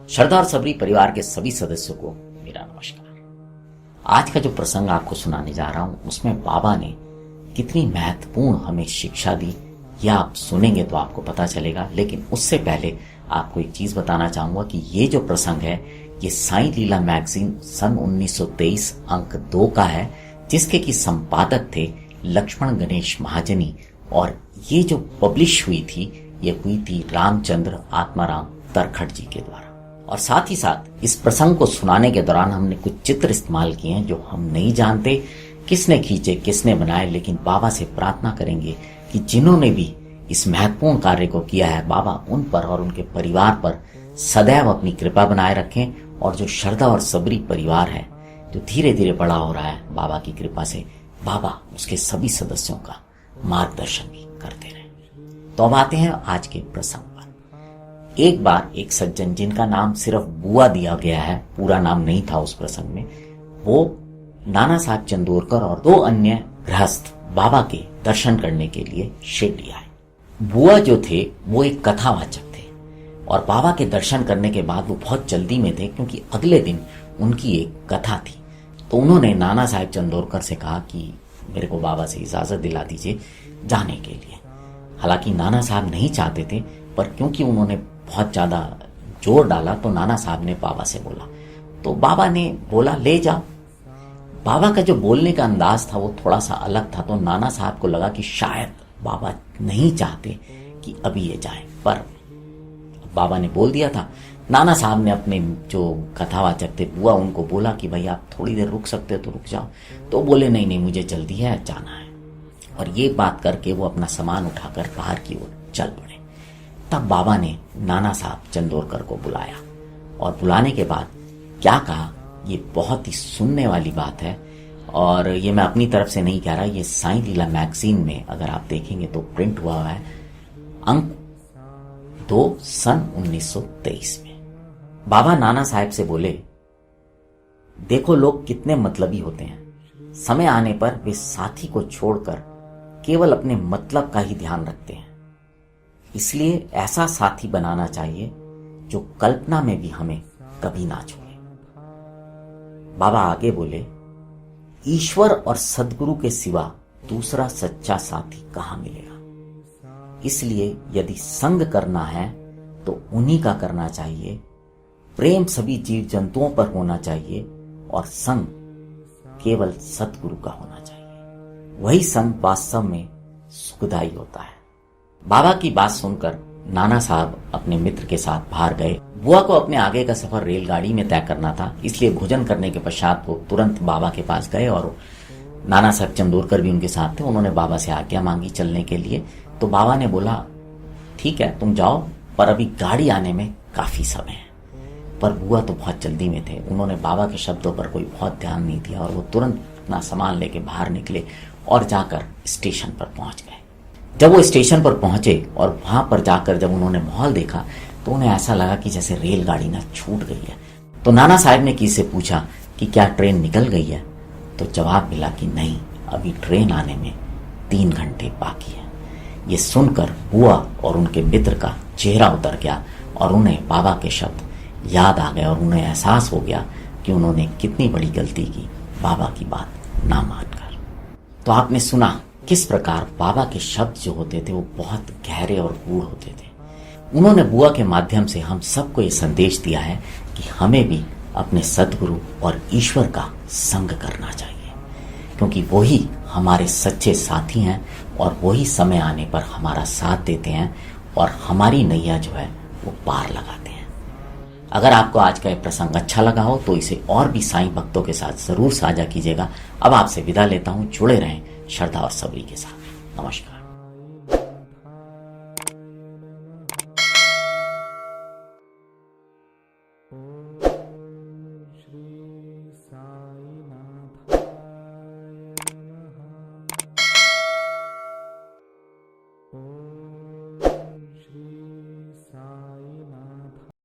श्रद्धा और सबरी परिवार के सभी सदस्यों को मेरा नमस्कार। आज का जो प्रसंग आपको सुनाने जा रहा हूं उसमें बाबा ने कितनी महत्वपूर्ण हमें शिक्षा दी, यह आप सुनेंगे तो आपको पता चलेगा। लेकिन उससे पहले आपको एक चीज बताना चाहूंगा कि ये जो प्रसंग है ये साईं लीला मैगजीन सन 1923 अंक 2 का है, जिसके की संपादक थे लक्ष्मण गणेश महाजनी। और ये जो पब्लिश हुई थी ये हुई थी रामचंद्र आत्माराम तरखट जी के द्वारा। और साथ ही साथ इस प्रसंग को सुनाने के दौरान हमने कुछ चित्र इस्तेमाल किए हैं जो हम नहीं जानते किसने खींचे किसने बनाए, लेकिन बाबा से प्रार्थना करेंगे कि जिन्होंने भी इस महत्वपूर्ण कार्य को किया है बाबा उन पर और उनके परिवार पर सदैव अपनी कृपा बनाए रखें। और जो श्रद्धा और सबरी परिवार है जो धीरे धीरे बड़ा हो रहा है बाबा की कृपा से, बाबा उसके सभी सदस्यों का मार्गदर्शन भी करते रहे। तो अब आते हैं आज के प्रसंग पर। एक बार एक सज्जन जिनका नाम सिर्फ बुआ दिया गया है, पूरा नाम नहीं था उस प्रसंग में, वो नाना साहब चंदोरकर और 2 अन्य गृहस्थ बाबा के दर्शन करने के लिए शिरडी आए। बुआ जो थे वो एक कथावाचक थे और बाबा के दर्शन करने के बाद वो बहुत जल्दी में थे क्योंकि अगले दिन उनकी एक कथा थी। तो उन्होंने नाना साहब चंदोरकर से कहा कि मेरे को बाबा से इजाजत दिला दीजिए जाने के लिए। हालांकि नाना साहब नहीं चाहते थे, पर क्योंकि उन्होंने बहुत ज्यादा जोर डाला तो नाना साहब ने बाबा से बोला। तो बाबा ने बोला ले जाओ। बाबा का जो बोलने का अंदाज था वो थोड़ा सा अलग था, तो नाना साहब को लगा कि शायद बाबा नहीं चाहते कि अभी ये जाए, पर बाबा ने बोल दिया था। नाना साहब ने अपने जो कथावाचक थे बुआ उनको बोला कि भाई आप थोड़ी देर रुक सकते हो तो रुक जाओ। तो बोले नहीं नहीं मुझे जल्दी है, जाना है। और ये बात करके वो अपना सामान उठाकर बाहर की ओर चल पड़े। तब बाबा ने नाना साहब चंदोरकर को बुलाया और बुलाने के बाद क्या कहा, ये बहुत ही सुनने वाली बात है। और ये मैं अपनी तरफ से नहीं कह रहा, ये साईं लीला मैगजीन में अगर आप देखेंगे तो प्रिंट हुआ है अंक 2 सन 1923 में। बाबा नाना साहब से बोले, देखो लोग कितने मतलबी होते हैं, समय आने पर वे साथी को छोड़कर केवल अपने मतलब का ही ध्यान रखते हैं। इसलिए ऐसा साथी बनाना चाहिए जो कल्पना में भी हमें कभी ना छोड़े। बाबा आगे बोले, ईश्वर और सद्गुरु के सिवा दूसरा सच्चा साथी कहां मिलेगा। इसलिए यदि संग करना है तो उन्हीं का करना चाहिए। प्रेम सभी जीव जंतुओं पर होना चाहिए और संग केवल सद्गुरु का होना चाहिए। वही संग वास्तव में सुखदायी होता है। बाबा की बात सुनकर नाना साहब अपने मित्र के साथ बाहर गए। बुआ को अपने आगे का सफर रेलगाड़ी में तय करना था, इसलिए भोजन करने के पश्चात वो तुरंत बाबा के पास गए और नाना साहब चंदोरकर भी उनके साथ थे। उन्होंने बाबा से आज्ञा मांगी चलने के लिए। तो बाबा ने बोला ठीक है तुम जाओ, पर अभी गाड़ी आने में काफी समय है। पर बुआ तो बहुत जल्दी में थे, उन्होंने बाबा के शब्दों पर कोई बहुत ध्यान नहीं दिया और वो तुरंत अपना सामान लेके बाहर निकले और जाकर स्टेशन पर पहुंच गए। जब वो स्टेशन पर पहुंचे और वहां पर जाकर जब उन्होंने माहौल देखा तो उन्हें ऐसा लगा कि जैसे रेलगाड़ी ना छूट गई है। तो नाना साहब ने किसी से पूछा कि क्या ट्रेन निकल गई है। तो जवाब मिला कि नहीं, अभी ट्रेन आने में 3 घंटे बाकी है। ये सुनकर बुआ और उनके मित्र का चेहरा उतर गया और उन्हें बाबा के शब्द याद आ गए और उन्हें एहसास हो गया कि उन्होंने कितनी बड़ी गलती की बाबा की बात ना मानकर। तो आपने सुना किस प्रकार बाबा के शब्द जो होते थे वो बहुत गहरे और गूढ़ होते थे। उन्होंने बुआ के माध्यम से हम सबको ये संदेश दिया है कि हमें भी अपने सद्गुरु और ईश्वर का संग करना चाहिए, क्योंकि वही हमारे सच्चे साथी हैं और वही समय आने पर हमारा साथ देते हैं और हमारी नैया जो है वो पार लगाते हैं। अगर आपको आज का ये प्रसंग अच्छा लगा हो तो इसे और भी साईं भक्तों के साथ जरूर साझा कीजिएगा। अब आपसे विदा लेता हूं, जुड़े रहें श्रद्धा और सबरी के साथ। नमस्कार।